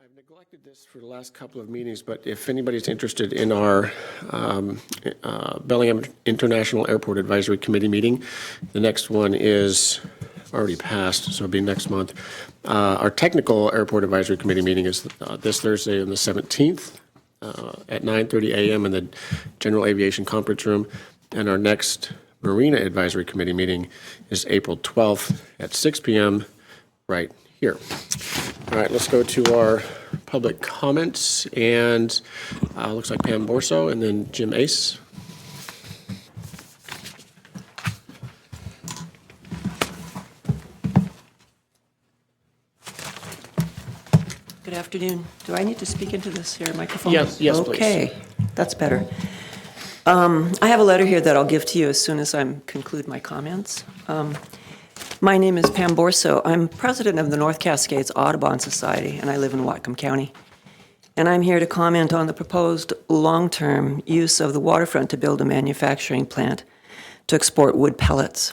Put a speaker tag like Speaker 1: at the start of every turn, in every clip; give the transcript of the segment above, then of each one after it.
Speaker 1: I've neglected this for the last couple of meetings, but if anybody's interested in our Bellingham International Airport Advisory Committee meeting, the next one is already passed, so it'll be next month. Our Technical Airport Advisory Committee meeting is this Thursday on the 17th at 9:30 a.m. in the General Aviation Conference Room, and our next Marina Advisory Committee meeting is April 12th at 6 p.m. right here. All right, let's go to our public comments, and looks like Pam Borso and then Jim Ace.
Speaker 2: Good afternoon. Do I need to speak into this here microphone?
Speaker 1: Yes, please.
Speaker 2: Okay, that's better. I have a letter here that I'll give to you as soon as I conclude my comments. My name is Pam Borso. I'm president of the North Cascades Audubon Society, and I live in Whatcom County. And I'm here to comment on the proposed long-term use of the waterfront to build a manufacturing plant to export wood pellets.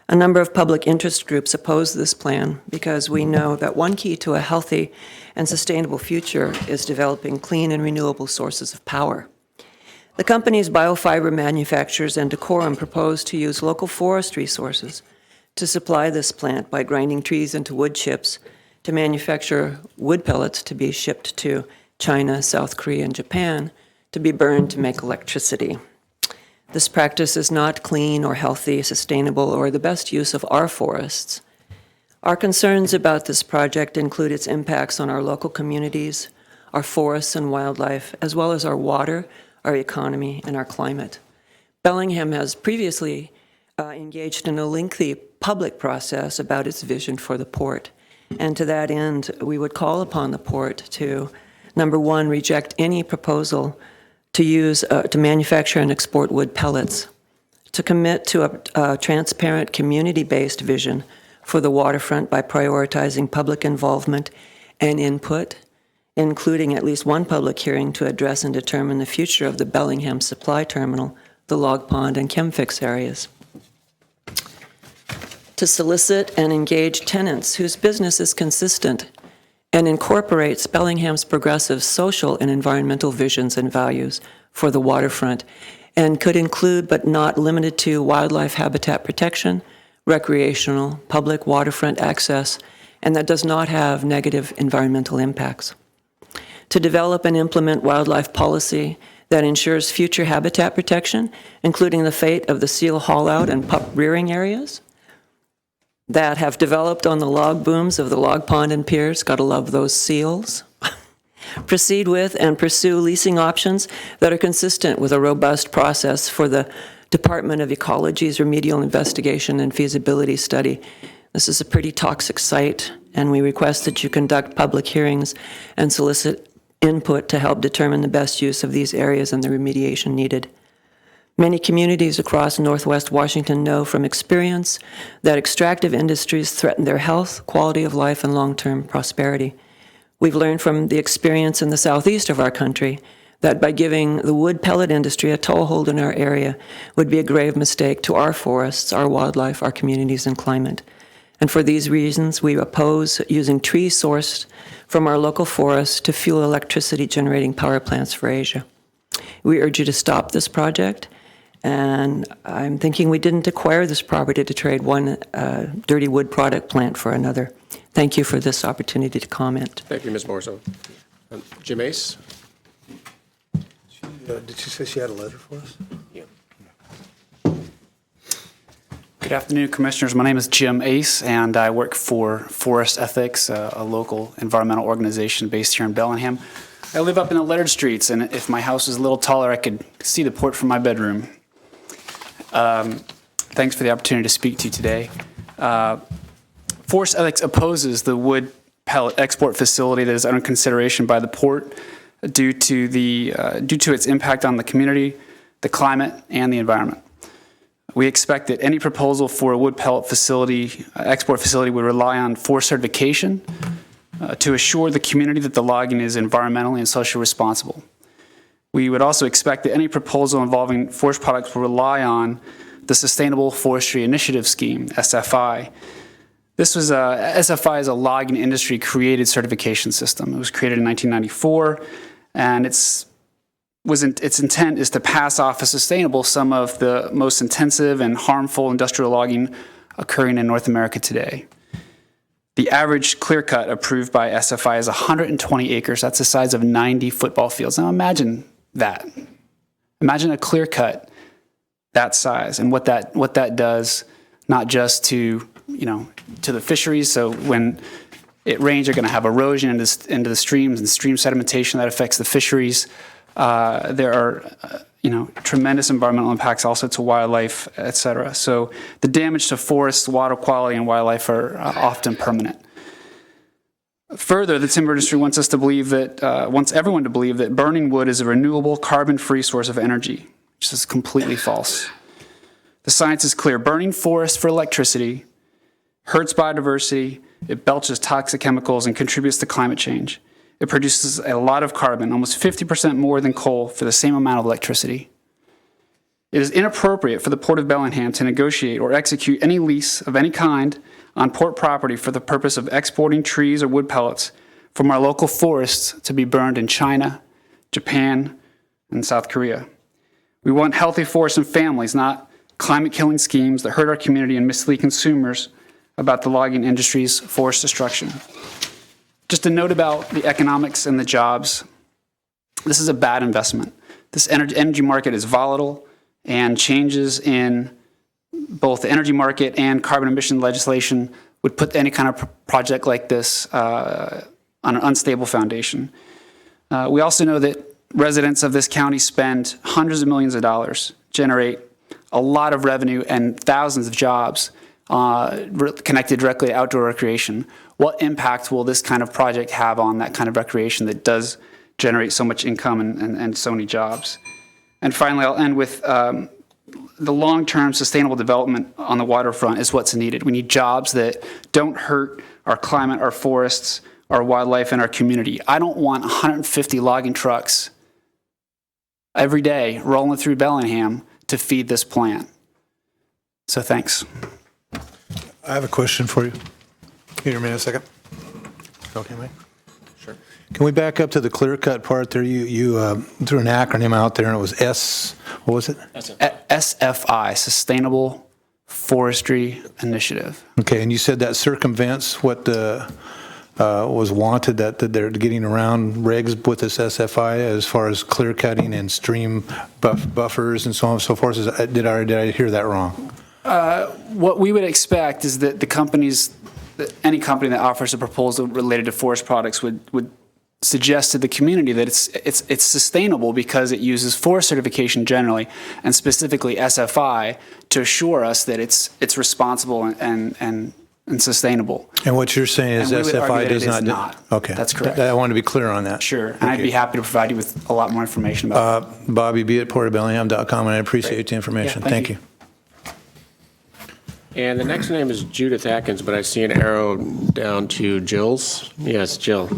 Speaker 2: A number of public interest groups oppose this plan because we know that one key to a healthy and sustainable future is developing clean and renewable sources of power. The company's biofiber manufacturers and Decorum propose to use local forest resources to supply this plant by grinding trees into wood chips to manufacture wood pellets to be shipped to China, South Korea, and Japan to be burned to make electricity. This practice is not clean or healthy, sustainable, or the best use of our forests. Our concerns about this project include its impacts on our local communities, our forests and wildlife, as well as our water, our economy, and our climate. Bellingham has previously engaged in a lengthy public process about its vision for the port. And to that end, we would call upon the port to, number one, reject any proposal to manufacture and export wood pellets, to commit to a transparent, community-based vision for the waterfront by prioritizing public involvement and input, including at least one public hearing to address and determine the future of the Bellingham supply terminal, the log pond, and chemfix areas. To solicit and engage tenants whose business is consistent and incorporates Bellingham's progressive social and environmental visions and values for the waterfront, and could include but not limited to wildlife habitat protection, recreational, public waterfront access, and that does not have negative environmental impacts. To develop and implement wildlife policy that ensures future habitat protection, including the fate of the seal haul-out and pup rearing areas that have developed on the log booms of the log pond and piers. Gotta love those seals. Proceed with and pursue leasing options that are consistent with a robust process for the Department of Ecology's remedial investigation and feasibility study. This is a pretty toxic site, and we request that you conduct public hearings and solicit input to help determine the best use of these areas and the remediation needed. Many communities across Northwest Washington know from experience that extractive industries threaten their health, quality of life, and long-term prosperity. We've learned from the experience in the southeast of our country that by giving the wood pellet industry a toehold in our area would be a grave mistake to our forests, our wildlife, our communities, and climate. And for these reasons, we oppose using trees sourced from our local forests to fuel electricity-generating power plants for Asia. We urge you to stop this project. And I'm thinking we didn't acquire this property to trade one dirty wood product plant for another. Thank you for this opportunity to comment.
Speaker 1: Thank you, Ms. Borso. Jim Ace?
Speaker 3: Did she say she had a letter for us?
Speaker 1: Yeah.
Speaker 4: Good afternoon, Commissioners. My name is Jim Ace, and I work for Forest Ethics, a local environmental organization based here in Bellingham. I live up in the lettered streets, and if my house was a little taller, I could see the port from my bedroom. Thanks for the opportunity to speak to you today. Forest Ethics opposes the wood pellet export facility that is under consideration by the port due to its impact on the community, the climate, and the environment. We expect that any proposal for a wood pellet facility, export facility, would rely on forest certification to assure the community that the logging is environmentally and socially responsible. We would also expect that any proposal involving forest products will rely on the Sustainable Forestry Initiative Scheme, SFI, This was SFI is a logging industry created certification system. It was created in 1994, and its intent is to pass off as sustainable some of the most intensive and harmful industrial logging occurring in North America today. The average clear cut approved by SFI is 120 acres. That's the size of 90 football fields. Now imagine that. Imagine a clear cut that size and what that does, not just to the fisheries. So when it rains, you're going to have erosion into the streams and stream sedimentation that affects the fisheries. There are tremendous environmental impacts also to wildlife, et cetera. So the damage to forests, water quality, and wildlife are often permanent. Further, the timber industry wants everyone to believe that burning wood is a renewable, carbon-free source of energy, which is completely false. The science is clear. Burning forests for electricity hurts biodiversity, it belches toxic chemicals, and contributes to climate change. It produces a lot of carbon, almost 50% more than coal, for the same amount of electricity. It is inappropriate for the Port of Bellingham to negotiate or execute any lease of any kind on port property for the purpose of exporting trees or wood pellets from our local forests to be burned in China, Japan, and South Korea. We want healthy forests and families, not climate-killing schemes that hurt our community and mislead consumers about the logging industry's forest destruction. Just a note about the economics and the jobs. This is a bad investment. This energy market is volatile, and changes in both the energy market and carbon emission legislation would put any kind of project like this on an unstable foundation. We also know that residents of this county spend hundreds of millions of dollars, generate a lot of revenue and thousands of jobs connected directly to outdoor recreation. What impact will this kind of project have on that kind of recreation that does generate so much income and so many jobs? And finally, I'll end with the long-term sustainable development on the waterfront is what's needed. We need jobs that don't hurt our climate, our forests, our wildlife, and our community. I don't want 150 logging trucks every day rolling through Bellingham to feed this plant. So thanks.
Speaker 3: I have a question for you. Can you hear me in a second? Okay, Mike?
Speaker 1: Sure.
Speaker 3: Can we back up to the clear cut part there? You threw an acronym out there and it was what was it?
Speaker 4: SFI, Sustainable Forestry Initiative.
Speaker 3: Okay, and you said that circumvents what was wanted, that they're getting around regs with this SFI as far as clear cutting and stream buffers and so on and so forth. Did I hear that wrong?
Speaker 4: What we would expect is that any company that offers a proposal related to forest products would suggest to the community that it's sustainable because it uses forest certification generally, and specifically SFI, to assure us that it's responsible and sustainable.
Speaker 3: And what you're saying is SFI does not.
Speaker 4: Okay, that's correct.
Speaker 3: I want to be clear on that.
Speaker 4: Sure, and I'd be happy to provide you with a lot more information about that.
Speaker 3: Bobby B at portofbellingham.com, and I appreciate the information.
Speaker 4: Yeah, thank you.
Speaker 1: And the next name is Judith Atkins, but I see an arrow down to Jill's. Yes, Jill.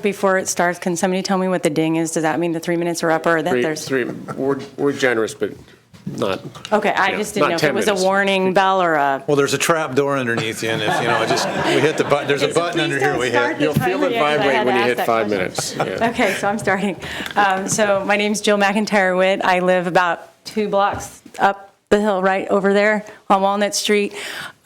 Speaker 5: Before it starts, can somebody tell me what the ding is? Does that mean the 3 minutes are up, or that there's?
Speaker 1: We're generous, but not.
Speaker 5: Okay, I just didn't know if it was a warning bell or a.
Speaker 3: Well, there's a trap door underneath you, and if we hit the button, there's a button under here we hit.
Speaker 1: You'll feel it vibrate when you hit 5 minutes. Yeah.
Speaker 5: Okay, so I'm starting. So my name's Jill McIntyre Witt. I live about 2 blocks up the hill right over there on Walnut Street.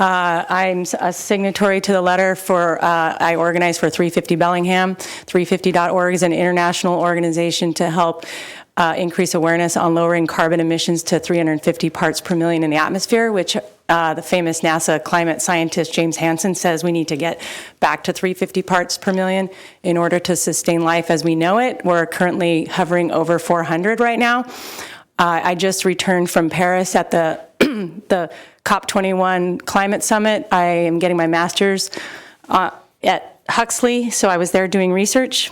Speaker 5: I'm a signatory to the letter I organize for 350 Bellingham. 350.org is an international organization to help increase awareness on lowering carbon emissions to 350 parts per million in the atmosphere, which the famous NASA climate scientist James Hansen says we need to get back to 350 parts per million in order to sustain life as we know it. We're currently hovering over 400 right now. I just returned from Paris at the COP21 climate summit. I am getting my master's at Huxley, so I was there doing research.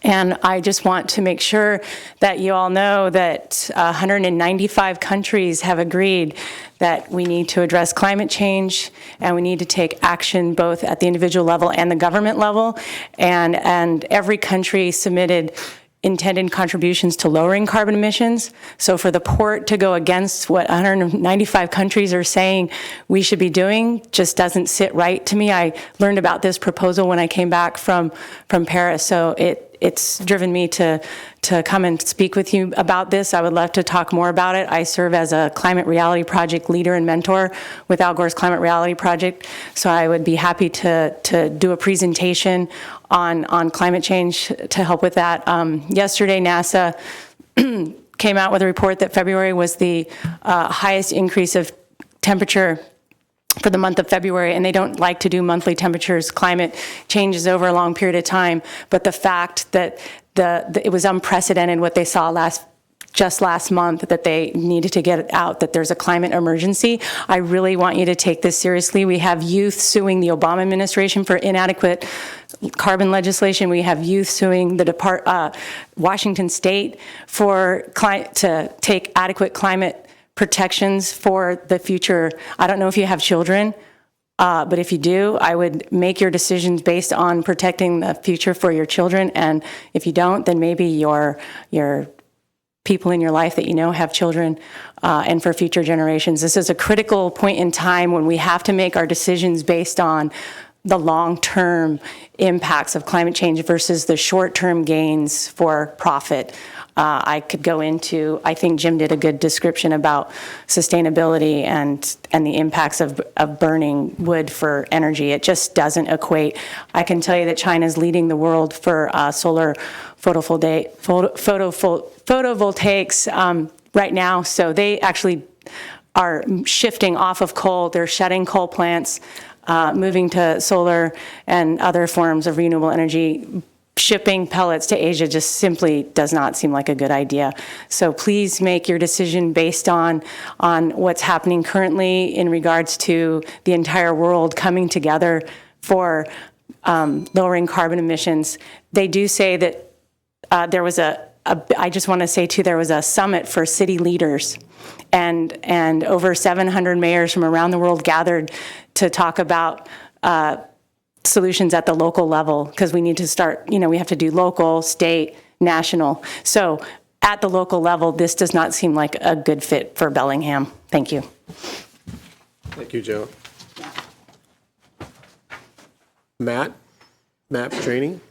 Speaker 5: And I just want to make sure that you all know that 195 countries have agreed that we need to address climate change and we need to take action both at the individual level and the government level. And every country submitted intended contributions to lowering carbon emissions. So for the port to go against what 195 countries are saying we should be doing just doesn't sit right to me. I learned about this proposal when I came back from Paris, so it's driven me to come and speak with you about this. I would love to talk more about it. I serve as a Climate Reality Project leader and mentor with Al Gore's Climate Reality Project, so I would be happy to do a presentation on climate change to help with that. Yesterday, NASA came out with a report that February was the highest increase of temperature for the month of February, and they don't like to do monthly temperatures. Climate changes over a long period of time, but the fact that it was unprecedented what they saw just last month, that they needed to get it out, that there's a climate emergency. I really want you to take this seriously. We have youth suing the Obama administration for inadequate carbon legislation. We have youth suing the Washington State to take adequate climate protections for the future. I don't know if you have children, but if you do, I would make your decisions based on protecting the future for your children. And if you don't, then maybe your people in your life that you know have children, and for future generations. This is a critical point in time when we have to make our decisions based on the long-term impacts of climate change versus the short-term gains for profit. I could go into, I think Jim did a good description about sustainability and the impacts of burning wood for energy. It just doesn't equate. I can tell you that China is leading the world for solar photovoltaics right now. So they actually are shifting off of coal. They're shutting coal plants, moving to solar and other forms of renewable energy. Shipping pellets to Asia just simply does not seem like a good idea. So please make your decision based on what's happening currently in regards to the entire world coming together for lowering carbon emissions. They do say that there was I just want to say too, there was a summit for city leaders, and over 700 mayors from around the world gathered to talk about solutions at the local level, because we need to start, we have to do local, state, national. So at the local level, this does not seem like a good fit for Bellingham. Thank you.
Speaker 1: Thank you, Joe. Matt Petrini,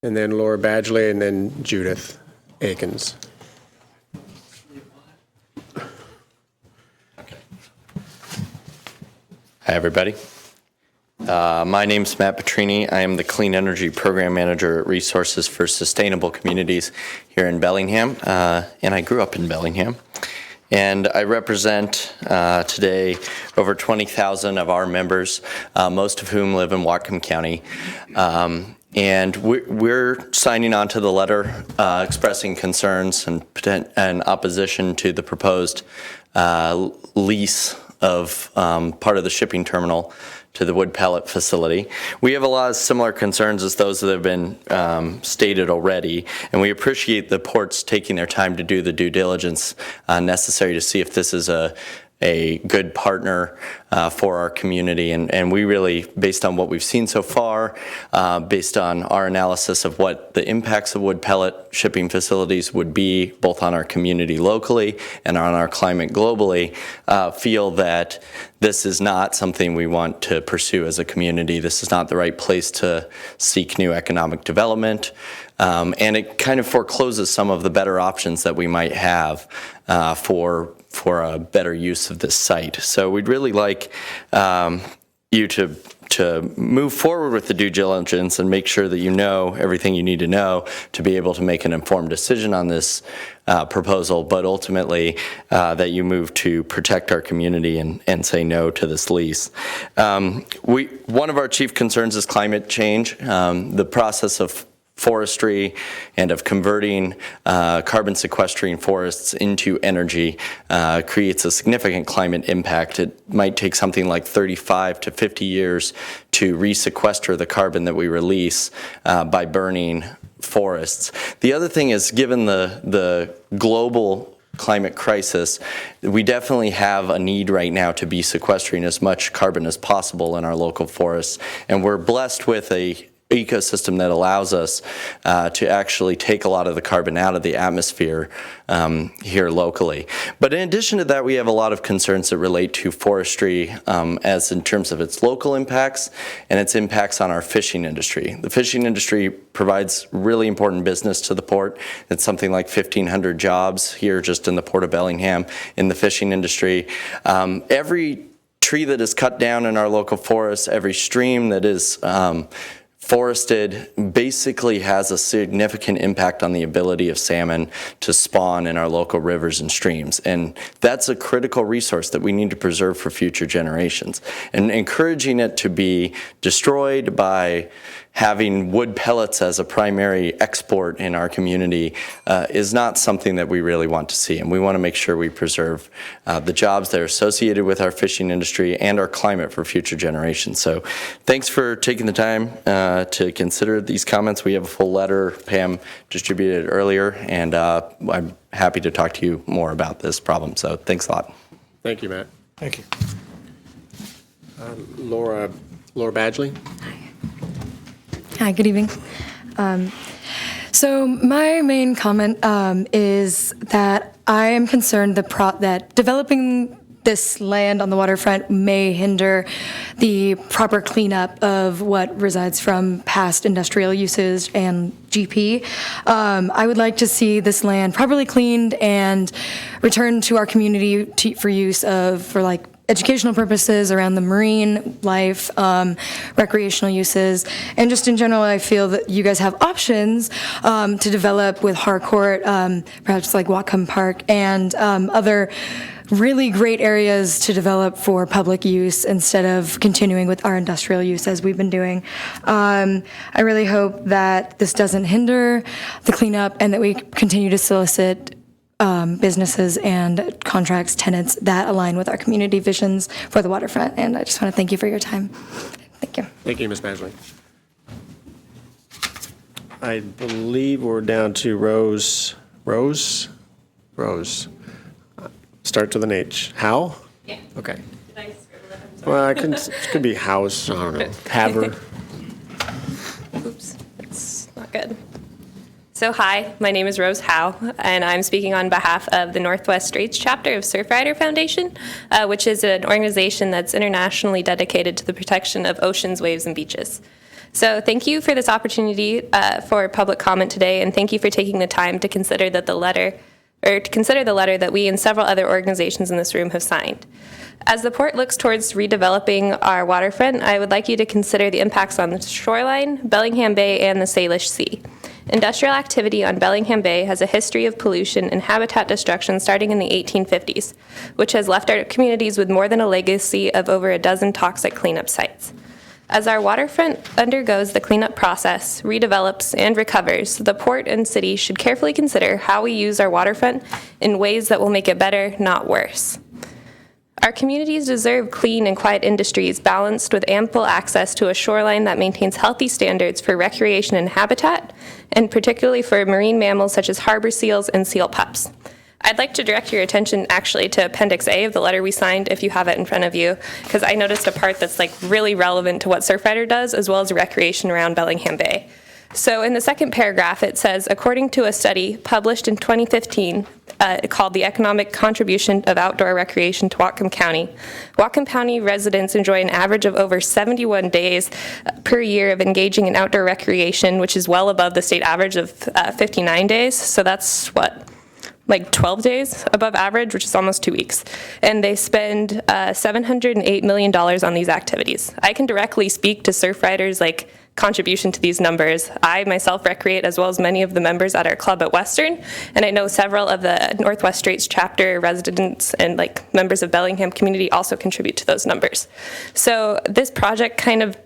Speaker 1: and then Laura Badgley, and then Judith Akins.
Speaker 6: Hi, everybody. My name's Matt Petrini. I am the Clean Energy Program Manager at Resources for Sustainable Communities here in Bellingham, and I grew up in Bellingham. And I represent today over 20,000 of our members, most of whom live in Whatcom County. And we're signing on to the letter expressing concerns and opposition to the proposed lease of part of the shipping terminal to the wood pellet facility. We have a lot of similar concerns as those that have been stated already, and we appreciate the ports taking their time to do the due diligence necessary to see if this is a good partner for our community. And we really, based on what we've seen so far, based on our analysis of what the impacts of wood pellet shipping facilities would be, both on our community locally and on our climate globally, feel that this is not something we want to pursue as a community. This is not the right place to seek new economic development. And it kind of forecloses some of the better options that we might have for a better use of this site. So we'd really like you to move forward with the due diligence and make sure that you know everything you need to know to be able to make an informed decision on this proposal, but ultimately that you move to protect our community and say no to this lease. One of our chief concerns is climate change. The process of forestry and of converting carbon sequestering forests into energy creates a significant climate impact. It might take something like 35 to 50 years to resequester the carbon that we release by burning forests. The other thing is, given the global climate crisis, we definitely have a need right now to be sequestering as much carbon as possible in our local forests, and we're blessed with a ecosystem that allows us to actually take a lot of the carbon out of the atmosphere here locally. But in addition to that, we have a lot of concerns that relate to forestry as in terms of its local impacts and its impacts on our fishing industry. The fishing industry provides really important business to the port. It's something like 1,500 jobs here just in the Port of Bellingham in the fishing industry. Every tree that is cut down in our local forests, every stream that is forested basically has a significant impact on the ability of salmon to spawn in our local rivers and streams. And that's a critical resource that we need to preserve for future generations. And encouraging it to be destroyed by having wood pellets as a primary export in our community is not something that we really want to see. And we want to make sure we preserve the jobs that are associated with our fishing industry and our climate for future generations. So thanks for taking the time to consider these comments. We have a full letter Pam distributed earlier, and I'm happy to talk to you more about this problem. So thanks a lot.
Speaker 1: Thank you, Matt.
Speaker 3: Thank you.
Speaker 1: Laura Badgley?
Speaker 7: Hi, good evening. So my main comment is that I am concerned that developing this land on the waterfront may hinder the proper cleanup of what resides from past industrial uses and GP. I would like to see this land properly cleaned and returned to our community for use for educational purposes around the marine life, recreational uses, and just in general, I feel that you guys have options to develop with Harcourt, perhaps like Whatcom Park, and other really great areas to develop for public use instead of continuing with our industrial use as we've been doing. I really hope that this doesn't hinder the cleanup and that we continue to solicit businesses and contracts, tenants that align with our community visions for the waterfront. And I just want to thank you for your time. Thank you.
Speaker 1: Thank you, Ms. Badgley. I believe we're down to Rose. Starts with an H. How?
Speaker 8: Yeah.
Speaker 1: Okay.
Speaker 8: Did I scribble it? I'm sorry.
Speaker 1: Well, it could be house, I don't know, Haver.
Speaker 8: Oops, it's not good. So hi, my name is Rose Howe, and I'm speaking on behalf of the Northwest Straits chapter of Surfrider Foundation, which is an organization that's internationally dedicated to the protection of oceans, waves, and beaches. So thank you for this opportunity for public comment today, and thank you for taking the time to consider the letter that we and several other organizations in this room have signed. As the port looks towards redeveloping our waterfront, I would like you to consider the impacts on the shoreline, Bellingham Bay, and the Salish Sea. Industrial activity on Bellingham Bay has a history of pollution and habitat destruction starting in the 1850s, which has left our communities with more than a legacy of over a dozen toxic cleanup sites. As our waterfront undergoes the cleanup process, redevelops, and recovers, the port and city should carefully consider how we use our waterfront in ways that will make it better, not worse. Our communities deserve clean and quiet industries balanced with ample access to a shoreline that maintains healthy standards for recreation and habitat, and particularly for marine mammals such as harbor seals and seal pups. I'd like to direct your attention actually to Appendix A of the letter we signed, if you have it in front of you, because I noticed a part that's really relevant to what Surfrider does, as well as recreation around Bellingham Bay. So in the second paragraph, it says, according to a study published in 2015 called The Economic Contribution of Outdoor Recreation to Whatcom County residents enjoy an average of over 71 days per year of engaging in outdoor recreation, which is well above the state average of 59 days. So that's 12 days above average, which is almost 2 weeks. And they spend $708 million on these activities. I can directly speak to Surfrider's contribution to these numbers. I myself recreate as well as many of the members at our club at Western, and I know several of the Northwest Straits chapter residents and members of Bellingham community also contribute to those numbers. So this project kind of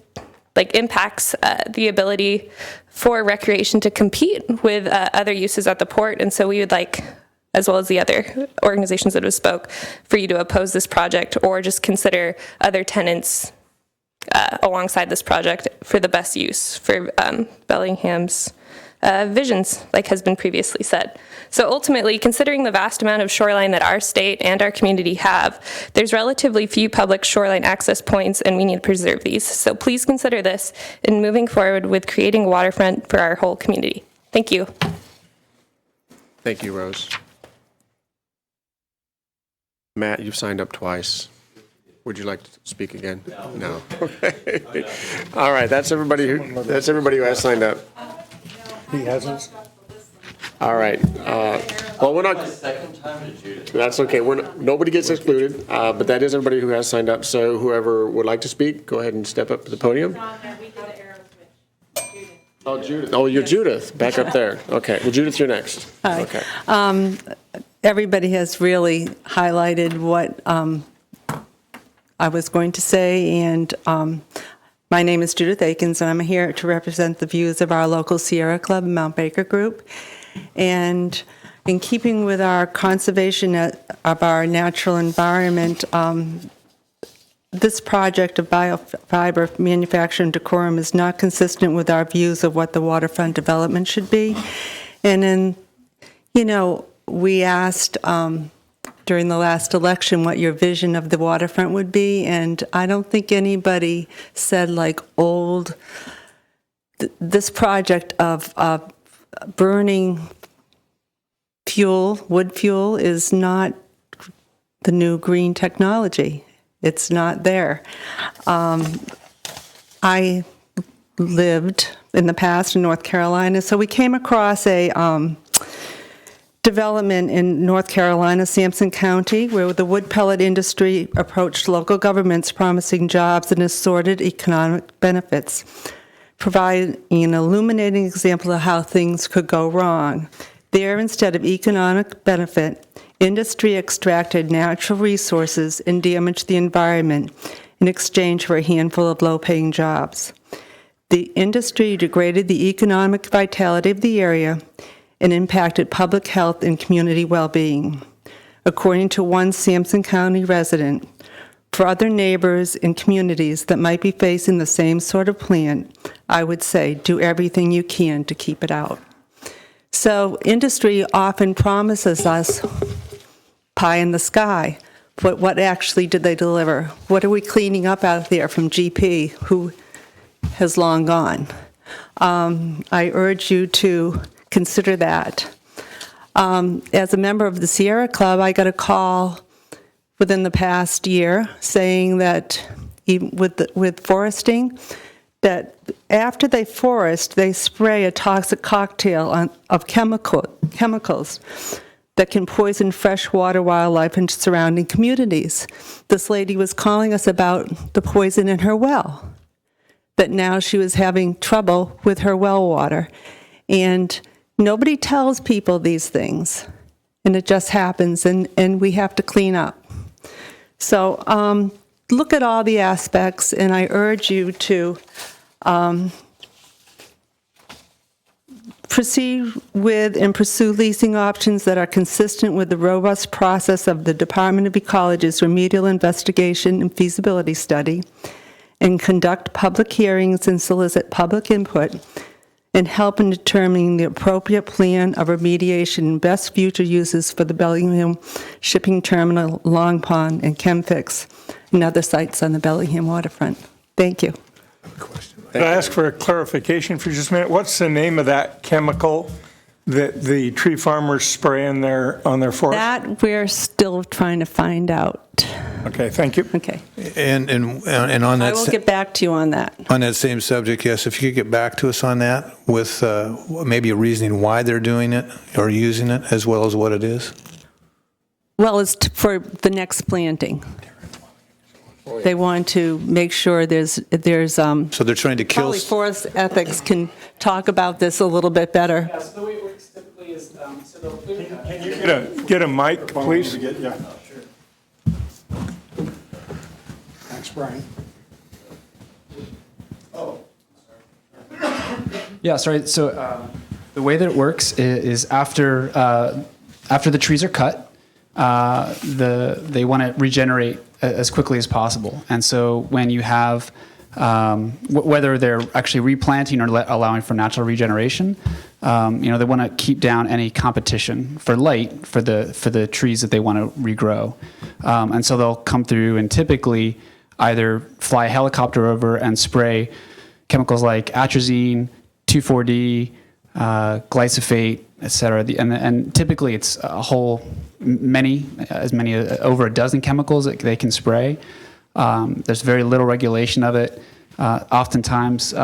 Speaker 8: impacts the ability for recreation to compete with other uses at the port, and so we would as well as the other organizations that have spoke, for you to oppose this project or just consider other tenants alongside this project for the best use for Bellingham's visions, like has been previously said. So ultimately, considering the vast amount of shoreline that our state and our community have, there's relatively few public shoreline access points, and we need to preserve these. So please consider this in moving forward with creating a waterfront for our whole community. Thank you.
Speaker 1: Thank you, Rose. Matt, you've signed up twice. Would you like to speak again? No. Okay. All right, that's everybody who has signed up.
Speaker 3: He hasn't?
Speaker 1: All right. Well, we're not. That's okay. Nobody gets excluded, but that is everybody who has signed up. So whoever would like to speak, go ahead and step up to the podium. Oh, Judith. Oh, you're Judith. Back up there. Okay. Well, Judith, you're next.
Speaker 9: Hi.
Speaker 1: Okay.
Speaker 9: Everybody has really highlighted what I was going to say, and my name is Judith Akins, and I'm here to represent the views of our local Sierra Club and Mount Baker group. And in keeping with our conservation of our natural environment, this project of biofiber manufacturing decorum is not consistent with our views of what the waterfront development should be. And then, we asked during the last election what your vision of the waterfront would be, and I don't think anybody said this project of burning fuel, wood fuel, is not the new green technology. It's not there. I lived in the past in North Carolina, so we came across a development in North Carolina, Sampson County, where the wood pellet industry approached local governments promising jobs and assorted economic benefits, providing an illuminating example of how things could go wrong. There, instead of economic benefit, industry extracted natural resources and damaged the environment in exchange for a handful of low-paying jobs. The industry degraded the economic vitality of the area and impacted public health and community well-being. According to one Sampson County resident, for other neighbors and communities that might be facing the same sort of plant, I would say do everything you can to keep it out. So industry often promises us pie in the sky, but what actually did they deliver? What are we cleaning up out there from GP, who has long gone? I urge you to consider that. As a member of the Sierra Club, I got a call within the past year saying that even with foresting, that after they forest, they spray a toxic cocktail of chemicals that can poison freshwater wildlife and surrounding communities. This lady was calling us about the poison in her well, that now she was having trouble with her well water. And nobody tells people these things, and it just happens, and we have to clean up. So look at all the aspects, and I urge you to proceed with and pursue leasing options that are consistent with the robust process of the Department of Ecology's remedial investigation and feasibility study, and conduct public hearings and solicit public input, and help in determining the appropriate plan of remediation and best future uses for the Bellingham Shipping Terminal, Long Pond, and Chemfix, and other sites on the Bellingham waterfront. Thank you.
Speaker 10: Could I ask for a clarification for just a minute? What's the name of that chemical that the tree farmers spray on their forest?
Speaker 9: That we're still trying to find out.
Speaker 10: Okay, thank you.
Speaker 9: Okay.
Speaker 3: And on
Speaker 9: I
Speaker 3: that
Speaker 9: will get back to you on that.
Speaker 3: on that same subject, yes, if you could get back to us on that with maybe a reasoning why they're doing it or using it, as well as what it is.
Speaker 9: Well, it's for the next planting. They want to make sure there's
Speaker 3: So they're trying to kill.
Speaker 9: probably forest ethics can talk about this a little bit better.
Speaker 4: Yeah, so the way it works typically is, so they'll clear cut.
Speaker 10: Can you get a mic, please?
Speaker 11: Yeah. Thanks, Brian.
Speaker 4: Yeah, sorry. So the way that it works is after the trees are cut, they want to regenerate as quickly as possible. And so when you have whether they're actually replanting or allowing for natural regeneration. They want to keep down any competition for light for the trees that they want to regrow. And so they'll come through and typically either fly a helicopter over and spray chemicals like atrazine, 2,4-D, glyphosate, et cetera. And typically it's over a dozen chemicals that they can spray. There's very little regulation of it. Oftentimes,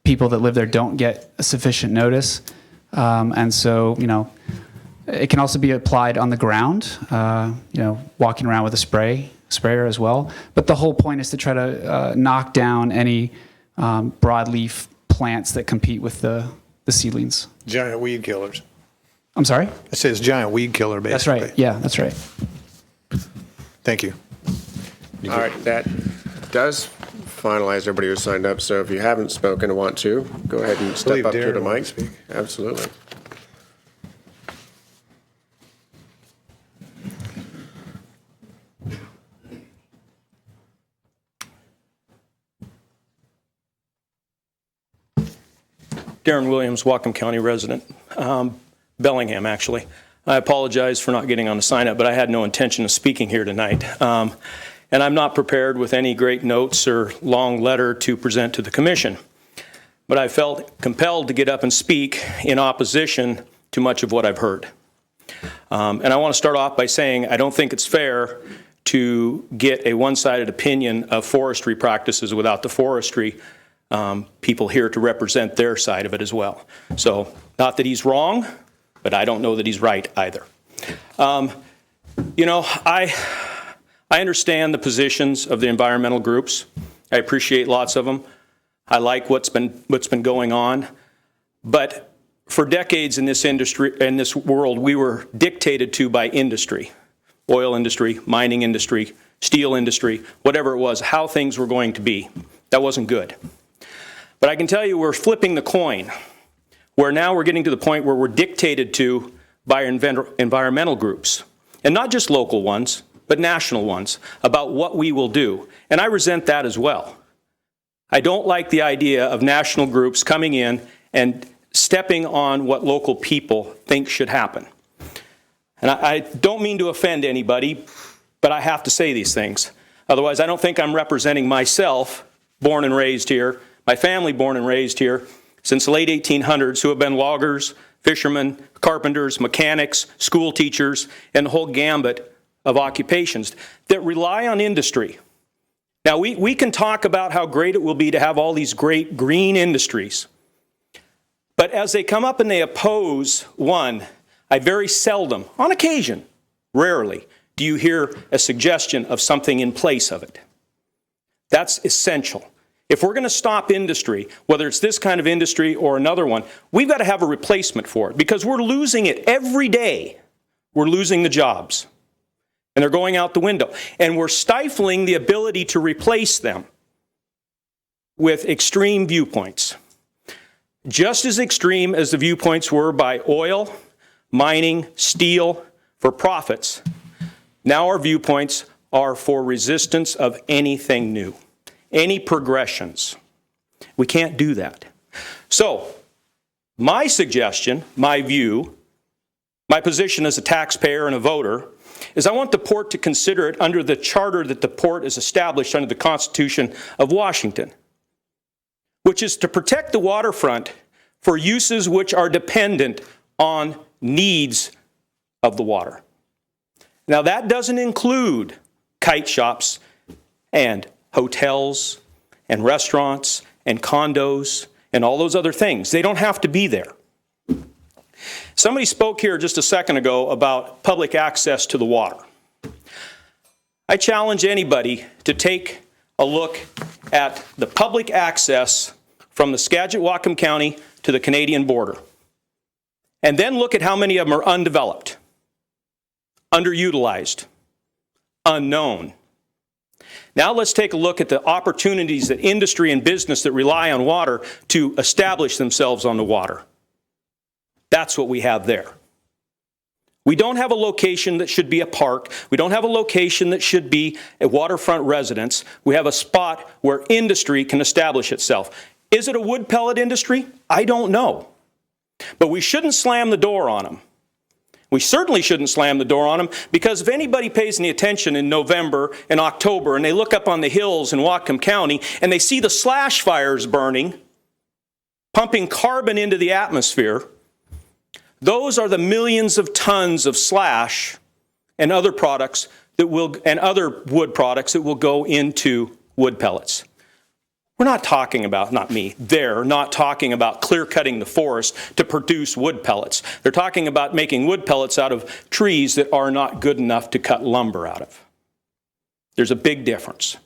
Speaker 4: people that live there don't get sufficient notice. And so, it can also be applied on the ground, walking around with a sprayer as well. But the whole point is to try to knock down any broadleaf plants that compete with the seedlings.
Speaker 3: Giant weed killers.
Speaker 4: I'm sorry?
Speaker 3: It says giant weed killer, basically.
Speaker 4: That's right. Yeah, that's right.
Speaker 3: Thank you.
Speaker 1: All right, that does finalize everybody who signed up. So if you haven't spoken and want to, go ahead and step up to the
Speaker 3: Darren
Speaker 1: mic.
Speaker 3: wants to speak.
Speaker 1: Absolutely.
Speaker 12: Darren Williams, Whatcom County resident. Bellingham, actually. I apologize for not getting on the sign up, but I had no intention of speaking here tonight. And I'm not prepared with any great notes or long letter to present to the commission. But I felt compelled to get up and speak in opposition to much of what I've heard. And I want to start off by saying I don't think it's fair to get a one-sided opinion of forestry practices without the forestry people here to represent their side of it as well. So not that he's wrong, but I don't know that he's right either. I understand the positions of the environmental groups. I appreciate lots of them. I like what's been going on. But for decades in this industry, in this world, we were dictated to by industry, oil industry, mining industry, steel industry, whatever it was, how things were going to be. That wasn't good. But I can tell you we're flipping the coin, where now we're getting to the point where we're dictated to by environmental groups, and not just local ones, but national ones, about what we will do. And I resent that as well. I don't like the idea of national groups coming in and stepping on what local people think should happen. And I don't mean to offend anybody, but I have to say these things. Otherwise, I don't think I'm representing myself, born and raised here, my family born and raised here, since the late 1800s, who have been loggers, fishermen, carpenters, mechanics, school teachers, and the whole gambit of occupations that rely on industry. Now, we can talk about how great it will be to have all these great green industries. But as they come up and they oppose one, I very seldom, on occasion, rarely, do you hear a suggestion of something in place of it. That's essential. If we're going to stop industry, whether it's this kind of industry or another one, we've got to have a replacement for it because we're losing it every day. We're losing the jobs. And they're going out the window. And we're stifling the ability to replace them with extreme viewpoints. Just as extreme as the viewpoints were by oil, mining, steel, for profits, now our viewpoints are for resistance of anything new, any progressions. We can't do that. So, my suggestion, my view, my position as a taxpayer and a voter is I want the port to consider it under the charter that the port is established under the Constitution of Washington, which is to protect the waterfront for uses which are dependent on needs of the water. Now, that doesn't include kite shops and hotels and restaurants and condos and all those other things. They don't have to be there. Somebody spoke here just a second ago about public access to the water. I challenge anybody to take a look at the public access from the Skagit-Whatcom County to the Canadian border. And then look at how many of them are undeveloped, underutilized, unknown. Now let's take a look at the opportunities that industry and business that rely on water to establish themselves on the water. That's what we have there. We don't have a location that should be a park. We don't have a location that should be a waterfront residence. We have a spot where industry can establish itself. Is it a wood pellet industry? I don't know. But we shouldn't slam the door on them. We certainly shouldn't slam the door on them, because if anybody pays any attention in November and October and they look up on the hills in Whatcom County and they see the slash fires burning, pumping carbon into the atmosphere, those are the millions of tons of slash and other products that will, and other wood products that will go into wood pellets. We're not talking about, not me, they're not talking about clear cutting the forest to produce wood pellets. They're talking about making wood pellets out of trees that are not good enough to cut lumber out of. There's a big difference.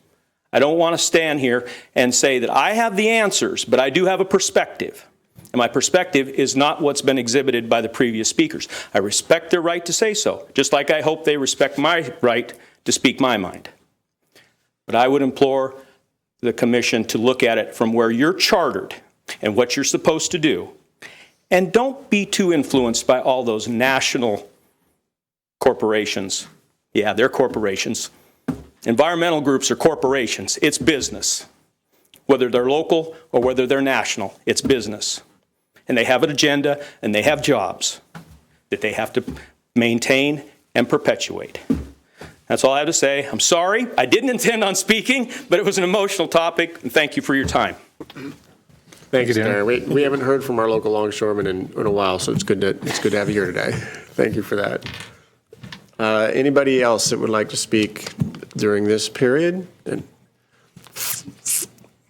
Speaker 12: I don't want to stand here and say that I have the answers, but I do have a perspective. And my perspective is not what's been exhibited by the previous speakers. I respect their right to say so, just like I hope they respect my right to speak my mind. But I would implore the commission to look at it from where you're chartered and what you're supposed to do. And don't be too influenced by all those national corporations. Yeah, they're corporations. Environmental groups are corporations. It's business. Whether they're local or whether they're national, it's business. And they have an agenda and they have jobs that they have to maintain and perpetuate. That's all I have to say. I'm sorry. I didn't intend on speaking, but it was an emotional topic, and thank you for your time.
Speaker 1: Thanks, Darren. We haven't heard from our local longshoremen in a while, so it's good to have you here today. Thank you for that. Anybody else that would like to speak during this period?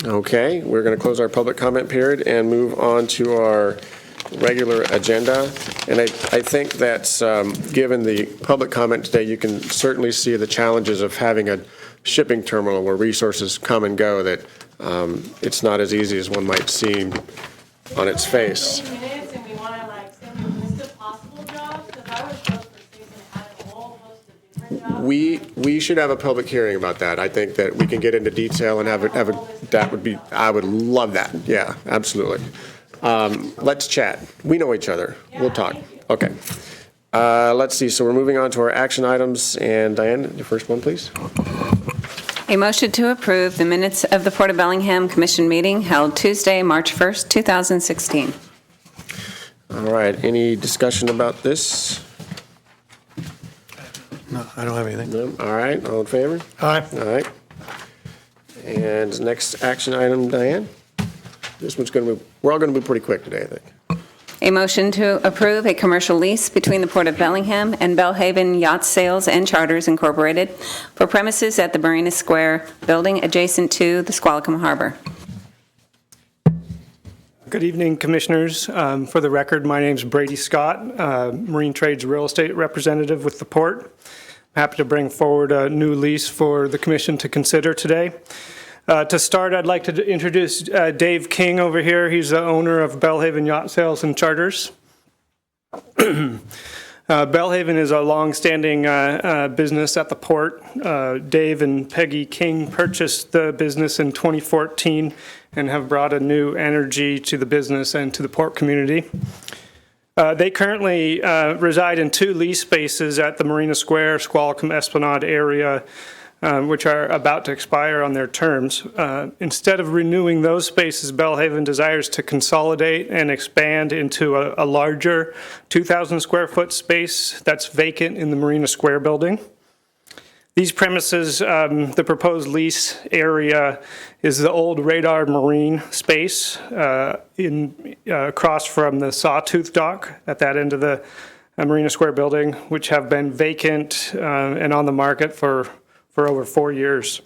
Speaker 1: Okay, we're going to close our public comment period and move on to our regular agenda. And I think that given the public comment today, you can certainly see the challenges of having a shipping terminal where resources come and go, that it's not as easy as one might seem on its face. We should have a public hearing about that. I think that we can get into detail and I would love that. Yeah, absolutely. Let's chat. We know each other. We'll talk. Okay. Let's see. So we're moving on to our action items. And Diane, the first one, please.
Speaker 13: A motion to approve the minutes of the Port of Bellingham Commission meeting held Tuesday, March 1st, 2016.
Speaker 1: All right. Any discussion about this?
Speaker 3: No, I don't have anything.
Speaker 1: No? All right. All in favor?
Speaker 10: Aye.
Speaker 1: All right. And next action item, Diane? This one's going to be, we're all going to be pretty quick today, I think.
Speaker 13: A motion to approve a commercial lease between the Port of Bellingham and Belhaven Yacht Sales and Charters Incorporated for premises at the Marina Square building adjacent to the Squalicum Harbor.
Speaker 14: Good evening, Commissioners. For the record, my name is Brady Scott, Marine Trades Real Estate Representative with the Port. I'm happy to bring forward a new lease for the Commission to consider today. To start, I'd like to introduce Dave King over here. He's the owner of Belhaven Yacht Sales and Charters. Belhaven is a long-standing business at the port. Dave and Peggy King purchased the business in 2014 and have brought a new energy to the business and to the port community. They currently reside in 2 lease spaces at the Marina Square, Squalicum Esplanade area, which are about to expire on their terms. Instead of renewing those spaces, Belhaven desires to consolidate and expand into a larger 2,000 square foot space that's vacant in the Marina Square building. These premises, the proposed lease area is the old Radar Marine space across from the Sawtooth Dock at that end of the Marina Square building, which have been vacant and on the market for over 4 years.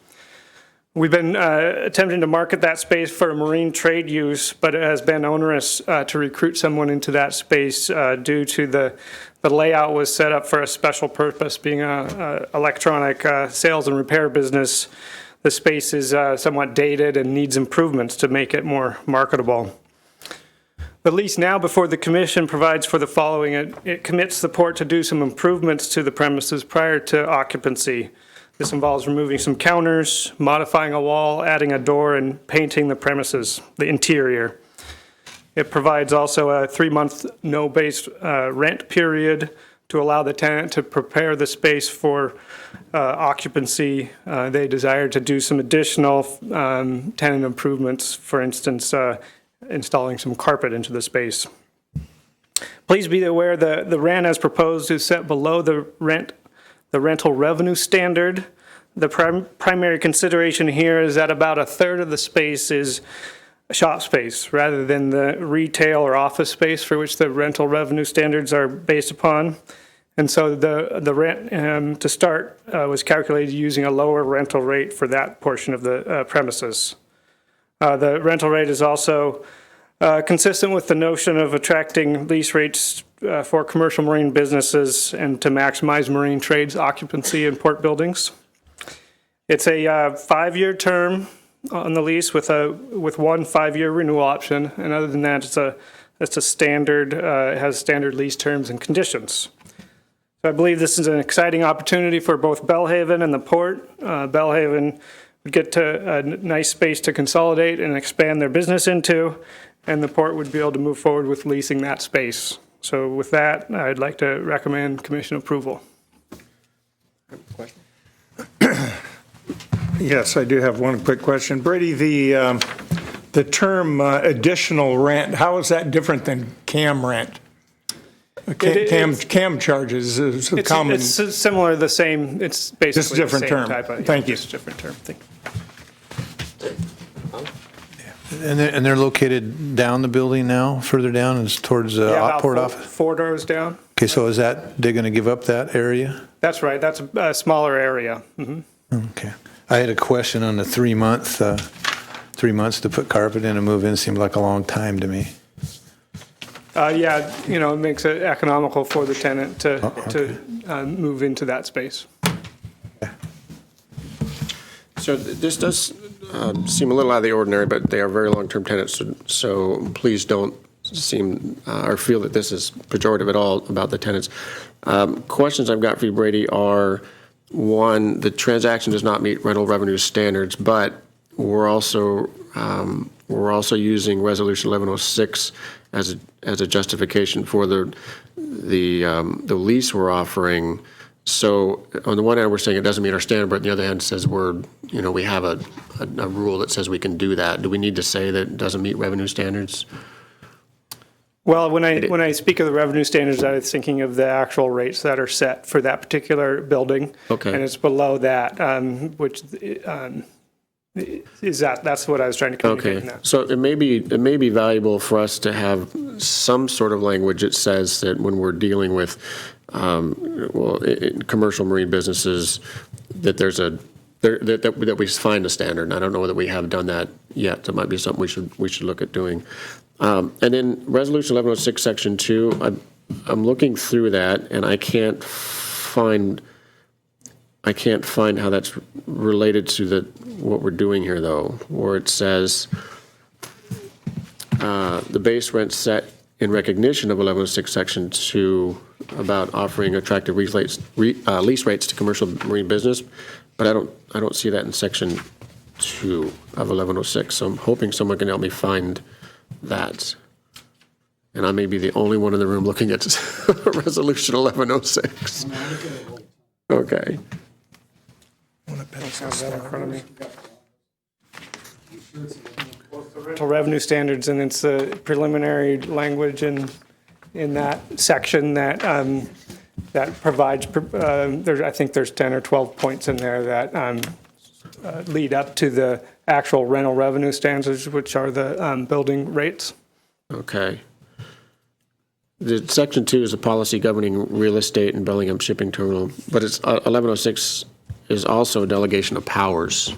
Speaker 14: We've been attempting to market that space for marine trade use, but it has been onerous to recruit someone into that space due to the layout was set up for a special purpose, being an electronic sales and repair business. The space is somewhat dated and needs improvements to make it more marketable. The lease now before the Commission provides for the following. It commits the port to do some improvements to the premises prior to occupancy. This involves removing some counters, modifying a wall, adding a door, and painting the premises, the interior. It provides also a 3-month no-base rent period to allow the tenant to prepare the space for occupancy. They desire to do some additional tenant improvements, for instance, installing some carpet into the space. Please be aware the rent as proposed is set below the rental revenue standard. The primary consideration here is that about a third of the space is shop space rather than the retail or office space for which the rental revenue standards are based upon. And so the rent to start was calculated using a lower rental rate for that portion of the premises. The rental rate is also consistent with the notion of attracting lease rates for commercial marine businesses and to maximize marine trades occupancy in port buildings. It's a 5-year term on the lease with one 5-year renewal option, and other than that, it's a standard. It has standard lease terms and conditions. So I believe this is an exciting opportunity for both Bellingham and the port. Bellingham would get to a nice space to consolidate and expand their business into, and the port would be able to move forward with leasing that space. So with that, I'd like to recommend commission approval.
Speaker 1: Question?
Speaker 10: Yes, I do have one quick question. Brady, the term additional rent, how is that different than CAM rent? CAM charges is a common.
Speaker 14: It's similar, the same. It's basically
Speaker 10: just different
Speaker 14: the same
Speaker 10: term.
Speaker 14: type of.
Speaker 10: Thank you.
Speaker 14: Just different term. Thank you.
Speaker 3: And they're located down the building now, further down, and towards the port office?
Speaker 14: 4 doors down.
Speaker 3: Okay, so is that, they're going to give up that area?
Speaker 14: That's right. That's a smaller area. Mm-hmm.
Speaker 3: Okay. I had a question on the 3 months. 3 months to put carpet in and move in seemed like a long time to me.
Speaker 14: Yeah, it makes it economical for the tenant to move into that space.
Speaker 1: So this does seem a little out of the ordinary, but they are very long-term tenants, so please don't seem or feel that this is pejorative at all about the tenants. Questions I've got for you, Brady, are, one, the transaction does not meet rental revenue standards, but we're also using Resolution 1106 as a justification for the lease we're offering. So on the one hand, we're saying it doesn't meet our standard, but on the other hand, it says we have a rule that says we can do that. Do we need to say that it doesn't meet revenue standards?
Speaker 14: Well, when I speak of the revenue standards, I was thinking of the actual rates that are set for that particular building.
Speaker 1: Okay.
Speaker 14: And it's below that, which that's what I was trying to communicate in
Speaker 1: Okay.
Speaker 14: that.
Speaker 1: So it may be valuable for us to have some sort of language that says that when we're dealing with commercial marine businesses, that that we find a standard. And I don't know whether we have done that yet. That might be something we should look at doing. And in Resolution 1106, Section 2, I'm looking through that, and I can't find how that's related to what we're doing here, though, where it says the base rent set in recognition of 1106 Section 2 about offering attractive lease rates to commercial marine business, but I don't see that in Section 2 of 1106. So I'm hoping someone can help me find that. And I may be the only one in the room looking at Resolution 1106. Okay.
Speaker 14: Rental revenue standards, and it's the preliminary language in that section that provides. I think there's 10 or 12 points in there that lead up to the actual rental revenue standards, which are the building rates.
Speaker 1: Okay. The Section 2 is a policy governing real estate and Bellingham Shipping Terminal, but it's 1106 is also a delegation of powers.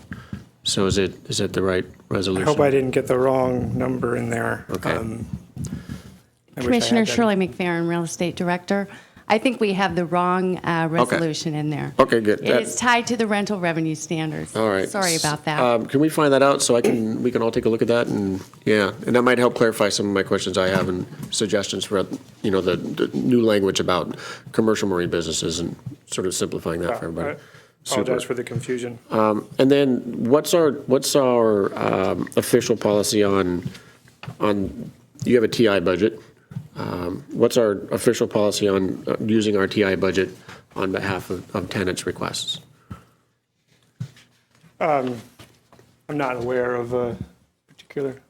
Speaker 1: So is it the right resolution?
Speaker 14: I hope I didn't get the wrong number in there.
Speaker 1: Okay.
Speaker 15: Commissioner Shirley McFerrin, Real Estate Director. I think we have the wrong resolution in there.
Speaker 1: Okay, good.
Speaker 15: It is tied to the rental revenue standards.
Speaker 1: All right.
Speaker 15: Sorry about that.
Speaker 1: Can we find that out so we can all take a look at that? And that might help clarify some of my questions I have and suggestions for the new language about commercial marine businesses and sort of simplifying that for everybody.
Speaker 14: I apologize for the confusion.
Speaker 1: And then what's our official policy on you have a TI budget? What's our official policy on using our TI budget on behalf of tenants' requests?
Speaker 14: I'm not aware of a particular.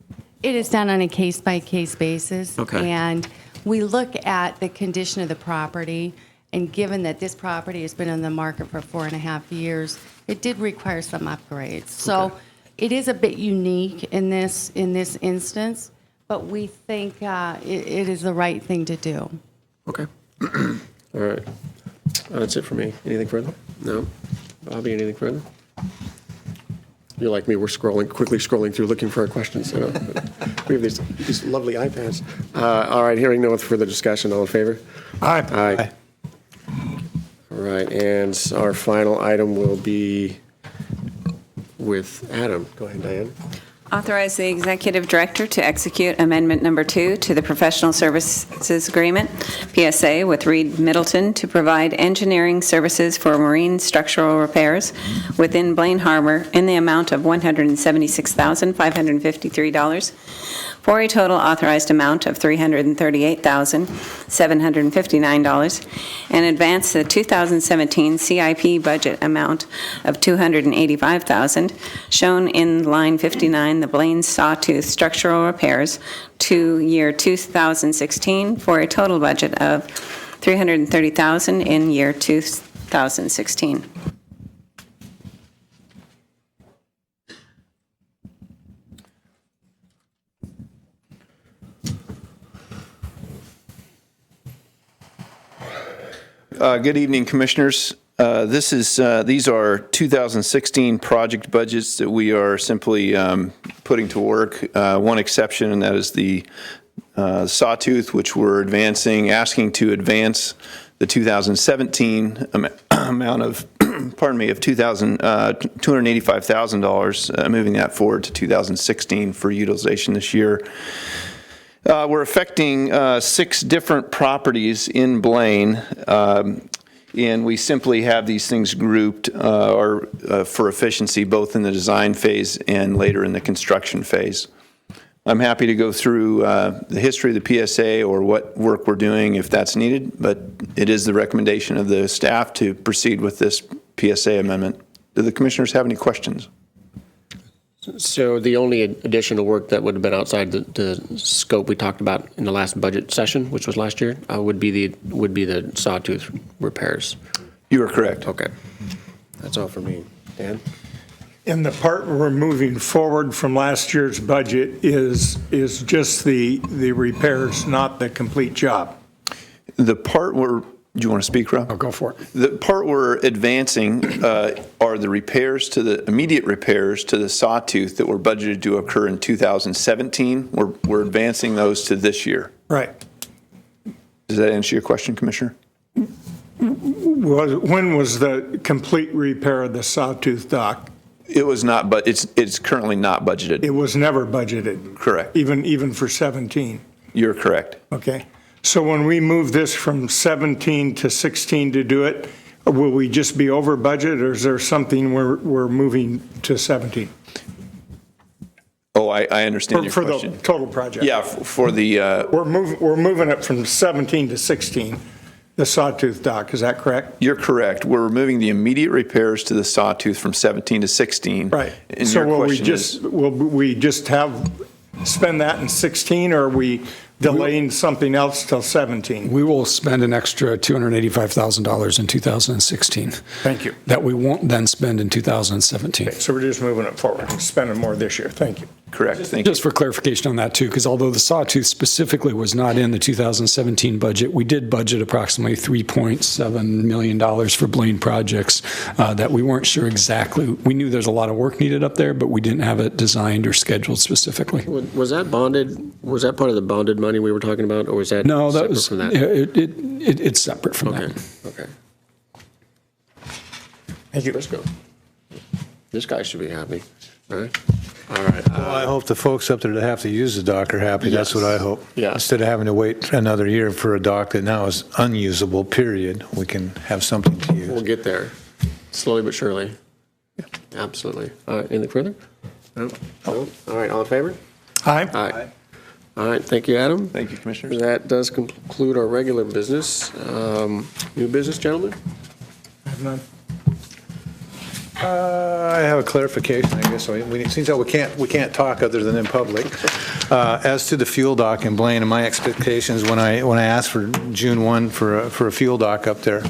Speaker 15: It is done on a case-by-case basis.
Speaker 1: Okay.
Speaker 15: And we look at the condition of the property, and given that this property has been on the market for 4.5 years, it did require some upgrades. So it is a bit unique in this instance, but we think it is the right thing to do.
Speaker 1: Okay. All right. That's it for me. Anything further? No? Bobby, anything further? You're like me, we're quickly scrolling through looking for our questions. We have these lovely iPads. All right, hearing no further discussion, all in favor?
Speaker 10: Aye.
Speaker 1: Aye. All right, and our final item will be with Adam. Go ahead, Diane.
Speaker 13: Authorize the Executive Director to execute Amendment Number 2 to the Professional Services Agreement, PSA, with Reed Middleton to provide engineering services for marine structural repairs within Blaine Harbor in the amount of $176,553 for a total authorized amount of $338,759, and advance the 2017 CIP budget amount of $285,000, shown in line 59, the Blaine Sawtooth structural repairs, to year 2016 for a total budget of $330,000 in year 2016.
Speaker 16: Good evening, Commissioners. These are 2016 project budgets that we are simply putting to work. One exception, and that is the Sawtooth, which we're asking to advance the 2017 amount of, pardon me, of $285,000, moving that forward to 2016 for utilization this year. We're affecting 6 different properties in Blaine, and we simply have these things grouped for efficiency, both in the design phase and later in the construction phase. I'm happy to go through the history of the PSA or what work we're doing if that's needed, but it is the recommendation of the staff to proceed with this PSA amendment. Do the Commissioners have any questions?
Speaker 1: So the only additional work that would have been outside the scope we talked about in the last budget session, which was last year, would be the Sawtooth repairs.
Speaker 16: You are correct.
Speaker 1: Okay. That's all for me. Dan?
Speaker 10: And the part we're moving forward from last year's budget is just the repairs, not the complete job.
Speaker 16: The part where, do you want to speak, Rob?
Speaker 11: I'll go for it.
Speaker 16: The part we're advancing are the immediate repairs to the Sawtooth that were budgeted to occur in 2017. We're advancing those to this year.
Speaker 10: Right.
Speaker 16: Does that answer your question, Commissioner?
Speaker 10: When was the complete repair of the Sawtooth dock?
Speaker 16: It was not, but it's currently not budgeted.
Speaker 10: It was never budgeted.
Speaker 16: Correct.
Speaker 10: Even for 17.
Speaker 16: You're correct.
Speaker 10: Okay. So when we move this from 17 to 16 to do it, will we just be over budget, or is there something we're moving to 17?
Speaker 16: Oh, I understand your
Speaker 10: for
Speaker 16: question.
Speaker 10: The total project.
Speaker 16: Yeah, for the...
Speaker 10: We're moving it from 17 to 16, the Sawtooth dock, is that correct?
Speaker 16: You're correct. We're removing the immediate repairs to the Sawtooth from 17 to 16.
Speaker 10: Right.
Speaker 16: And
Speaker 10: So
Speaker 16: your
Speaker 10: will we
Speaker 16: question
Speaker 10: spend that in 16, or are we delaying something else till 17?
Speaker 11: We will spend an extra $285,000 in 2016.
Speaker 10: Thank you.
Speaker 11: That we won't then spend in 2017.
Speaker 10: Okay, so we're just moving it forward, spending more this year. Thank you.
Speaker 16: Correct. Thank you.
Speaker 11: Just for clarification on that too, because although the Sawtooth specifically was not in the 2017 budget, we did budget approximately $3.7 million for Blaine projects that we weren't sure exactly. We knew there's a lot of work needed up there, but we didn't have it designed or scheduled specifically.
Speaker 1: Was that bonded? Was that part of the bonded money we were talking about, or was that
Speaker 11: no? That
Speaker 1: separate
Speaker 11: was
Speaker 1: from that?
Speaker 11: It's separate from
Speaker 1: Okay.
Speaker 11: that.
Speaker 1: Okay.
Speaker 10: Thank you.
Speaker 1: Let's go. This guy should be happy. All right. All right.
Speaker 3: Well, I hope the folks up there that have to use the dock are happy. That's what I hope.
Speaker 1: Yeah.
Speaker 3: Instead of having to wait another year for a dock that now is unusable, period, we can have something to use.
Speaker 1: We'll get there, slowly but surely. Yeah. Absolutely. All right. Anything further? No. All right. All in favor?
Speaker 10: Aye.
Speaker 1: Aye. All right, thank you, Adam.
Speaker 16: Thank you, Commissioners.
Speaker 1: That does conclude our regular business. New business, gentlemen?
Speaker 10: I have none.
Speaker 3: I have a clarification, I guess. It seems like we can't talk other than in public. As to the fuel dock in Blaine, and my expectations when I asked for June 1 for a fuel dock up there,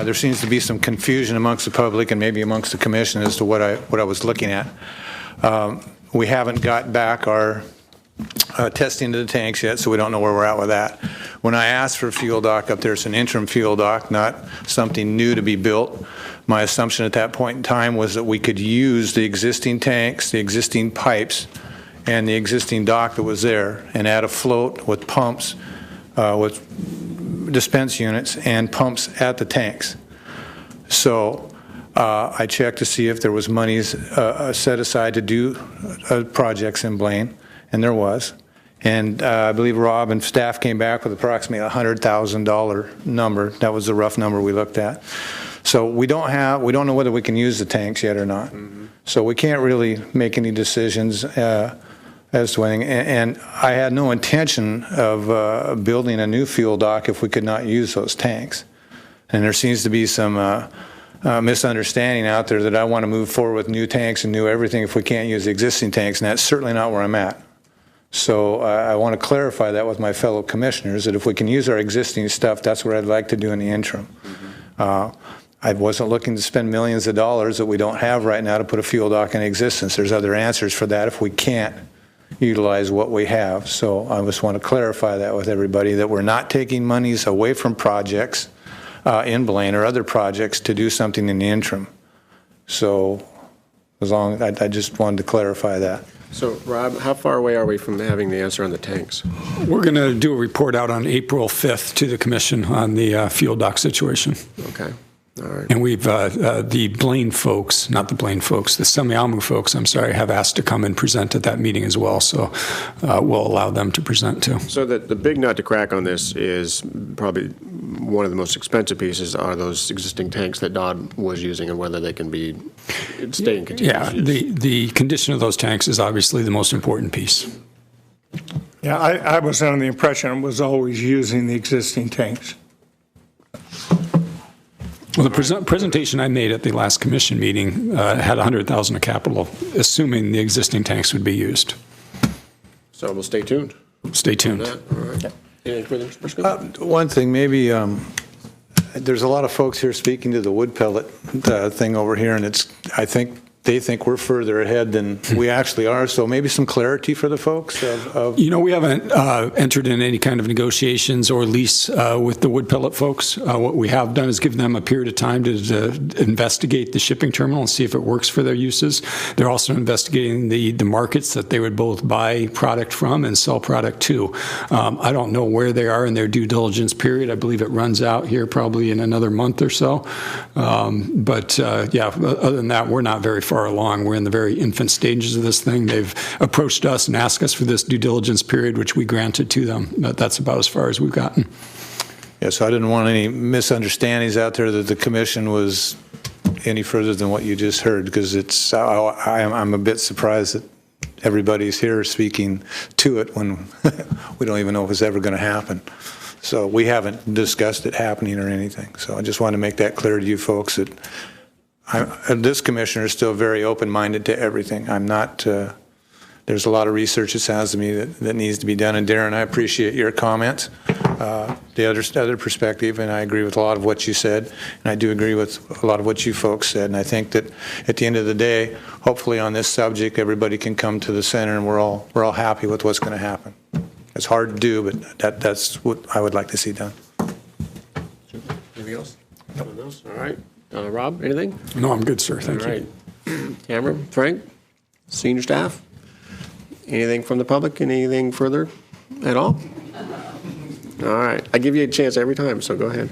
Speaker 3: there seems to be some confusion amongst the public and maybe amongst the commission as to what I was looking at. We haven't got back our testing of the tanks yet, so we don't know where we're at with that. When I asked for a fuel dock up there, it's an interim fuel dock, not something new to be built. My assumption at that point in time was that we could use the existing tanks, the existing pipes, and the existing dock that was there, and add a float with pumps, with dispense units and pumps at the tanks. So I checked to see if there was monies set aside to do projects in Blaine, and there was. And I believe Rob and staff came back with approximately $100,000 number. That was the rough number we looked at. So we don't know whether we can use the tanks yet or not. Mm-hmm. So we can't really make any decisions as to anything. And I had no intention of building a new fuel dock if we could not use those tanks. And there seems to be some misunderstanding out there that I want to move forward with new tanks and new everything if we can't use the existing tanks, and that's certainly not where I'm at. So I want to clarify that with my fellow commissioners, that if we can use our existing stuff, that's what I'd like to do in the interim. Mm-hmm. I wasn't looking to spend millions of dollars that we don't have right now to put a fuel dock in existence. There's other answers for that if we can't utilize what we have. So I just want to clarify that with everybody, that we're not taking monies away from projects in Blaine or other projects to do something in the interim. So I just wanted to clarify that.
Speaker 1: So, Rob, how far away are we from having the answer on the tanks?
Speaker 11: We're going to do a report out on April 5th to the commission on the fuel dock situation.
Speaker 1: Okay. All right.
Speaker 11: And we've, the Blaine folks, not the Blaine folks, the Semiahmoo folks, I'm sorry, have asked to come and present at that meeting as well. So we'll allow them to present too.
Speaker 1: So the big nut to crack on this is probably one of the most expensive pieces are those existing tanks that Dodd was using and whether they can be stay in continuous use.
Speaker 11: The condition of those tanks is obviously the most important piece.
Speaker 10: Yeah, I was under the impression it was always using the existing tanks.
Speaker 11: Well, the presentation I made at the last commission meeting had $100,000 of capital, assuming the existing tanks would be used.
Speaker 1: So we'll stay tuned.
Speaker 11: Stay tuned.
Speaker 1: All right. Yeah. Anything further, Mr. Briscoe?
Speaker 3: One thing, maybe there's a lot of folks here speaking to the wood pellet thing over here, and I think they think we're further ahead than we actually are. So maybe some clarity for the folks of
Speaker 11: we haven't entered in any kind of negotiations or lease with the wood pellet folks. What we have done is give them a period of time to investigate the shipping terminal and see if it works for their uses. They're also investigating the markets that they would both buy product from and sell product to. I don't know where they are in their due diligence period. I believe it runs out here probably in another month or so. But other than that, we're not very far along. We're in the very infant stages of this thing. They've approached us and asked us for this due diligence period, which we granted to them. But that's about as far as we've gotten.
Speaker 3: Yeah, so I didn't want any misunderstandings out there that the commission was any further than what you just heard, because I'm a bit surprised that everybody's here speaking to it when we don't even know if it's ever going to happen. So we haven't discussed it happening or anything. So I just want to make that clear to you folks that this commissioner is still very open-minded to everything. I'm not, there's a lot of research, it sounds to me, that needs to be done. And Darren, I appreciate your comments, the other perspective, and I agree with a lot of what you said. And I do agree with a lot of what you folks said. And I think that at the end of the day, hopefully on this subject, everybody can come to the center and we're all happy with what's going to happen. It's hard to do, but that's what I would like to see done.
Speaker 1: Anything else? Nothing else? All right. Rob, anything?
Speaker 11: No, I'm good, sir. Thank you.
Speaker 1: All right. Tamara, Frank, senior staff, anything from the public? Anything further at all? All right. I give you a chance every time, so go ahead.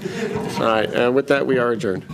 Speaker 1: All right. With that, we are adjourned.